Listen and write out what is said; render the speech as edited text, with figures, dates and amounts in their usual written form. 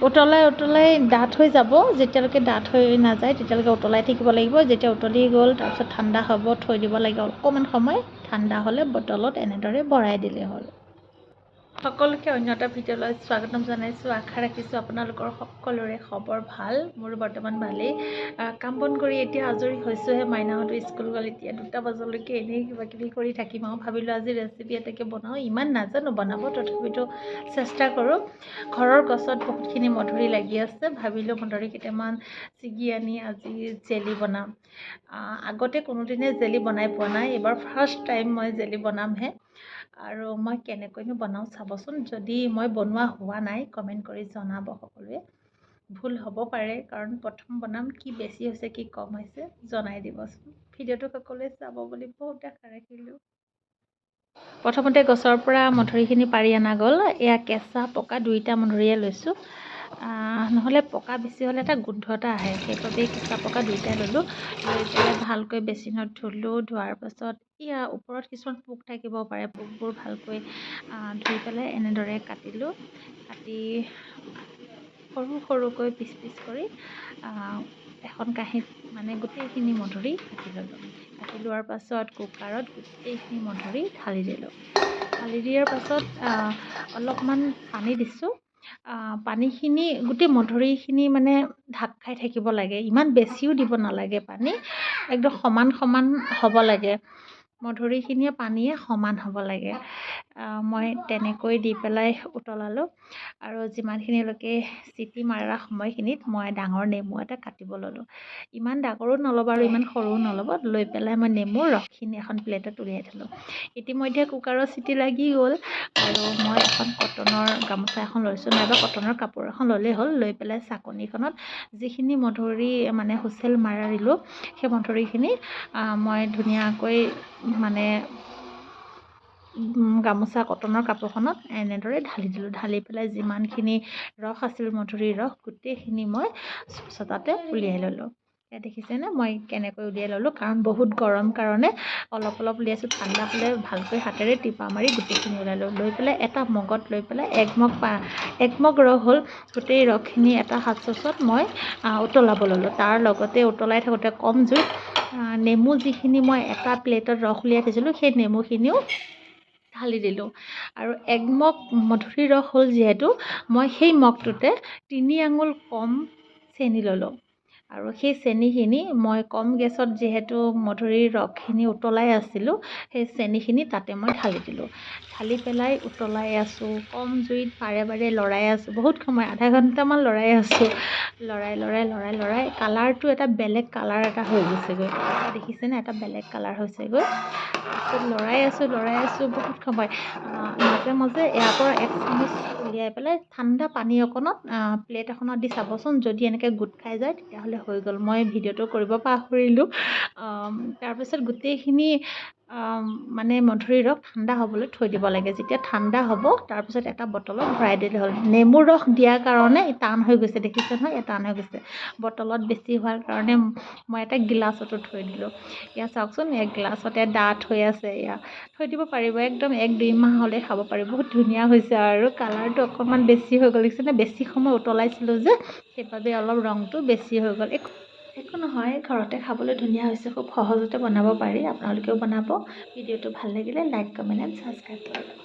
উতলাই ডাঠ হৈ যাব যেতিয়ালৈকে ডাঠ হৈ নাযায় তেতিয়ালৈকে উতলাই থাকিব লাগিব যেতিয়া উতলি গ'ল তাৰপিছত ঠাণ্ডা হ'ব থৈ দিব লাগে অকণমান সময় ঠাণ্ডা হ'লে বটলত এনেদৰে ভৰাই দিলেই হ'ল সকলোকে অন্য এটা ভিডিঅ'লৈ স্বাগতম জনাইছোঁ আশা ৰাখিছোঁ আপোনালোকৰ সকলোৰে খবৰ ভাল মোৰ বৰ্তমান ভালেই কাম বন কৰি এতিয়া আজৰি হৈছোঁহে মাইনাহঁতো স্কুল গ'ল এতিয়া 2টা বজালৈকে এনেই কিবা কিবি কৰি থাকিম আৰু ভাবিলোঁ আজি ৰেচিপি এটাকে বনাওঁ ইমান নাজানো বনাব তথাপিতো চেষ্টা কৰোঁ ঘৰৰ গছত বহুতখিনি মধুৰি লাগি আছে ভাবিলোঁ মধুৰি কেইটামান ছিগি আনি আজি জেলি বনাম আগতে কোনোদিনে জেলি বনাই পোৱা নাই এইবাৰ ফাৰ্ষ্ট টাইম মই জেলি বনামহে আৰু মই কেনেকৈনো বনাওঁ চাবচোন যদি মই বনোৱা হোৱা নাই কমেণ্ট কৰি জনাব সকলোৱে ভুল হ'ব পাৰে কাৰণ প্ৰথম বনাম কি বেছি হৈছে কি কম হৈছে জনাই দিবচোন ভিডিঅ'টো সকলোৱে চাব বুলি বহুত আশা ৰাখিলোঁ প্ৰথমতে গছৰ পৰা মধুৰিখিনি পাৰি অনা গ'ল এয়া কেঁচা পকা 2টা মধুৰিয়ে লৈছোঁ নহ'লে পকা বেছি হ'লে এটা গোন্ধ এটা আহে সেইবাবে কেঁচা পকা 2টাই ল'লোঁ লৈ পেলাই ভালকৈ বেচিনত ধুলোঁ ধোৱাৰ পাছত ইয়াৰ ওপৰত কিছুমান পোক থাকিব পাৰে পোকবোৰ ভালকৈ ধুই পেলাই এনেদৰে কাটিলোঁ কাটি সৰু সৰুকৈ পিচ পিচ কৰি এখন কাঁহীত মানে গোটেইখিনি মধুৰি কাটি ল'লোঁ কাটি লোৱাৰ পাছত কুকাৰত গোটেইখিনি মধুৰি ঢালি দিলোঁ ঢালি দিয়াৰ পাছত অলপমান পানী দিছোঁ পানীখিনি গোটেই মধুৰিখিনি মানে ঢাক খাই থাকিব লাগে ইমান বেছিও দিব নালাগে পানী একদম সমান সমান হ'ব লাগে মধুৰিখিনিয়ে পানীয়ে সমান হ'ব লাগে মই তেনেকৈ দি পেলাই উতলালোঁ আৰু যিমানখিনিলৈকে চিটি মাৰা সময়খিনিত মই ডাঙৰ নেমু এটা কাটিব ল'লোঁ ইমান ডাঙৰো নল'ব আৰু ইমান সৰুও নল'ব লৈ পেলাই মই নেমুৰ ৰসখিনি এখন প্লেটত উলিয়াই থ'লোঁ ইতিমধ্যে কুকাৰৰ চিটি লাগি গ'ল আৰু মই এখন কটনৰ গামোচা এখন লৈছোঁ নাইবা কটনৰ কাপোৰ এখন ল'লেই হ'ল লৈ পেলাই চাকনিখনত যিখিনি মধুৰি মানে হুইচেল মাৰিলোঁ সেই মধুৰিখিনি মই ধুনীয়াকৈ মানে গামোচা কটনৰ কাপোৰখনত এনেদৰে ঢালি দিলোঁ ঢালি পেলাই যিমানখিনি ৰস আছিল মধুৰিৰ ৰস গোটেইখিনি মই ছটাতে উলিয়াই ল'লোঁ এয়া দেখিছেনে মই কেনেকৈ উলিয়াই ল'লোঁ কাৰণ বহুত গৰম কাৰণে অলপ অলপ উলিয়াইছোঁ ঠাণ্ডা হ'লে ভালকৈ হাতেৰে টিপা মাৰি গোটেইখিনি ওলাই লৈ পেলাই এটা মগত লৈ পেলাই এক মগ ৰস হ'ল গোটেই ৰসখিনি এটা হাত চচত মই উতলাব ল'লোঁ তাৰ লগতে উতলাই থাকোঁতে কম জুইত নেমু যিখিনি মই এটা প্লেটত ৰস উলিয়াই থৈছিলোঁ সেই নেমুখিনিও ঢালি দিলোঁ আৰু 1 মগ মধুৰি ৰস হ'ল যিহেতু মই সেই মগটোতে 3 আঙুল কম চেনি ল'লোঁ আৰু সেই চেনিখিনি মই কম গেছত যিহেতু মধুৰিৰ ৰসখিনি উতলাই আছিলোঁ সেই চেনিখিনি তাতে মই ঢালি দিলোঁ ঢালি পেলাই উতলাই আছোঁ কম জুইত বাৰে বাৰে লৰাই আছোঁ বহুত সময় আধা ঘণ্টামান লৰাই আছোঁ লৰাই কালাৰটো এটা বেলেগ কালাৰ এটা হৈ গৈছেগৈ দেখিছেনে এটা বেলেগ কালাৰ হৈছেগৈ তাৰপিছত লৰাই আছোঁ বহুত সময় মাজে মাজে ইয়াৰ পৰা 1 চামুচ উলিয়াই পেলাই ঠাণ্ডা পানী অকণত প্লেট এখনত দি চাবচোন যদি এনেকৈ গোট খাই যায় তেতিয়াহ'লে হৈ গ'ল মই ভিডিঅ'টো কৰিব পাহৰিলোঁ তাৰপিছত গোটেইখিনি মানে মধুৰিৰ ৰস ঠাণ্ডা হ'বলৈ থৈ দিব লাগে যেতিয়া ঠাণ্ডা হ'ব তাৰপিছত এটা বটলত ভৰাই দিলে হ'ল নেমুৰ ৰস দিয়াৰ কাৰণে টান হৈ গৈছে দেখিছে নহয় টান হৈ গৈছে বটলত বেছি হোৱাৰ কাৰণে মই এটা গিলাচতো থৈ দিলোঁ এয়া চাওকচোন এক গিলাচতে ডাঠ হৈ আছে এয়া থৈ দিব পাৰিব একদম 1-2 মাহ হ'লে খাব পাৰিব বহুত ধুনীয়া হৈছে আৰু কালাৰটো অকণমান বেছি হৈ গ'ল দেখিছেনে বেছি সময় উতলাইছিলোঁ যে সেইবাবে অলপ ৰংটো বেছি হৈ গ'ল একো নহয় ঘৰতে খাবলৈ ধুনীয়া হৈছে খুব সহজতে বনাব পাৰি আপোনালোকেও বনাব ভিডিঅ'টো ভাল লাগিলে লাইক কমেণ্ট এণ্ড ছাবস্ক্ৰাইব কৰিব